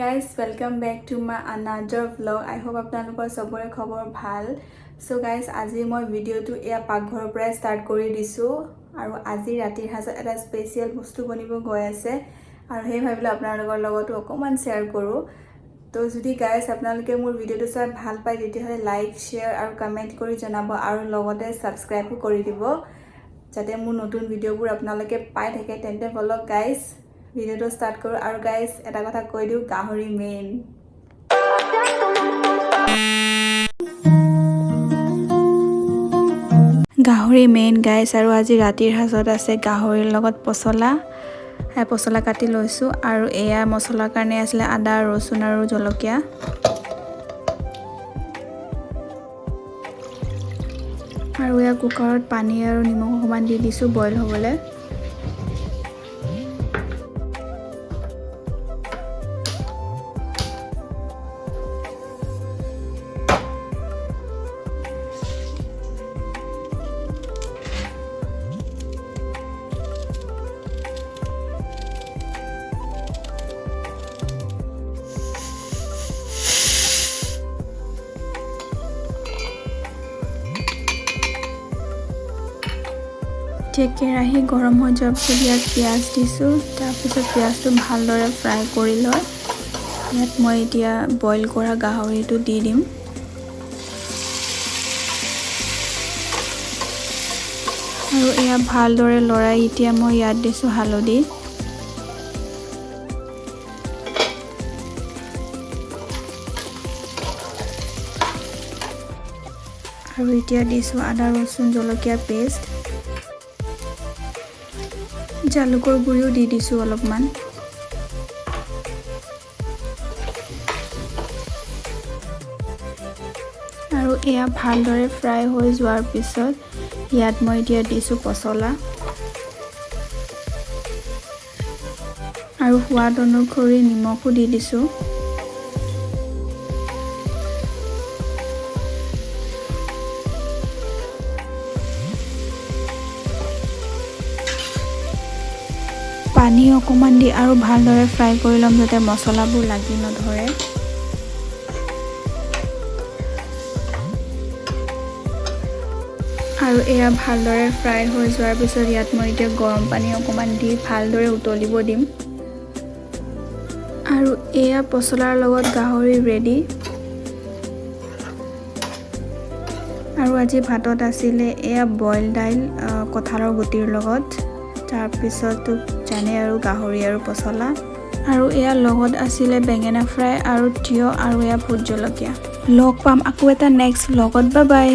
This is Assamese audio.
Guys, welcome back to my another vlog. I hope আপোনালোকৰ সবৰে খবৰ ভাল. So guys, আজি মই ভিডিওটো এয়া পাকঘৰৰ পৰা ষ্টাৰ্ট কৰি দিছো আৰু আজি ৰাতিৰ হাজত এটা স্পেশাল বস্তু বনিব গৈ আছে আৰু হেই ভাবিলো আপোনালোকৰ লগতো অকমান শেয়াৰ কৰো. তো যদি গাইস আপোনালোকে মোৰ ভিডিওটো চাই ভাল পায় তেতিয়াহলে লাইক, শেয়াৰ আৰু কমেন্ট কৰি জনাব আৰু লগতে সাবস্ক্ৰাইবো কৰি দিব যাতে মোৰ নতুন ভিডিওবোৰ আপোনালোকে পাই থাকে তেন্তে বলক গাইস ভিডিওটো স্টাৰ্ট কৰো আৰু গাইস এটা কথা কৈ দিও গাহৰি মেইন গাইস আৰু আজি ৰাতিৰ হাজত আছে গাহৰিৰ লগত পছলা পছলা কাটি লৈছো আৰু এয়া মছলাৰ কাৰণে আছিল আদা ৰসুন আৰু জলকীয়া আৰু এয়া কুকাৰত পানী আৰু নিমখ অকমান দি দিছো বইল হ'বলৈ কেৰাহী গৰম হৈ যোৱাৰ পিছত ইয়াত পিঁয়াজ দিছো তাৰপিছত পিঁয়াজটো ভালদৰে ফ্ৰাই কৰি লৈ ইয়াত মই এতিয়া বইল কৰা গাহৰিটো দি দিম আৰু এয়া ভালদৰে লৰাই এতিয়া মই ইয়াত দিছো হালধি আৰু এতিয়া দিছো আদা ৰসুন জলকীয়া পেষ্ট জালুকৰ গুড়িও দি দিছো অলপমান আৰু এয়া ভালদৰে ফ্ৰাই হৈ যোৱাৰ পিছত ইয়াত মই এতিয়া দিছো পছলা আৰু সোৱাদ অনুসৰি নিমখো দি দিছো পানী অকমান দি আৰু ভালদৰে ফ্ৰাই কৰি লম যাতে মছলাবোৰ লাগি নধৰে আৰু এয়া ভালদৰে ফ্ৰাই হৈ যোৱাৰ পিছত ইয়াত মই এতিয়া গৰম পানী অকমান দি ভালদৰে উতলিব দিম আৰু এয়া পছলাৰ লগত গাহৰি ৰেডি আৰু আজি ভাতত আছিলে এয়া বইল দাইল কঁঠালৰ গুটিৰ লগত তাৰপিছতো জানে আৰু গাহৰি আৰু পছলা আৰু এয়া লগত আছিলে বেঙেনা ফ্ৰাই আৰু তিয়হ আৰু এয়া ভোট জলকীয়া লগ পাম আকৌ এটা নেক্সট ভ্লগত বাই বাই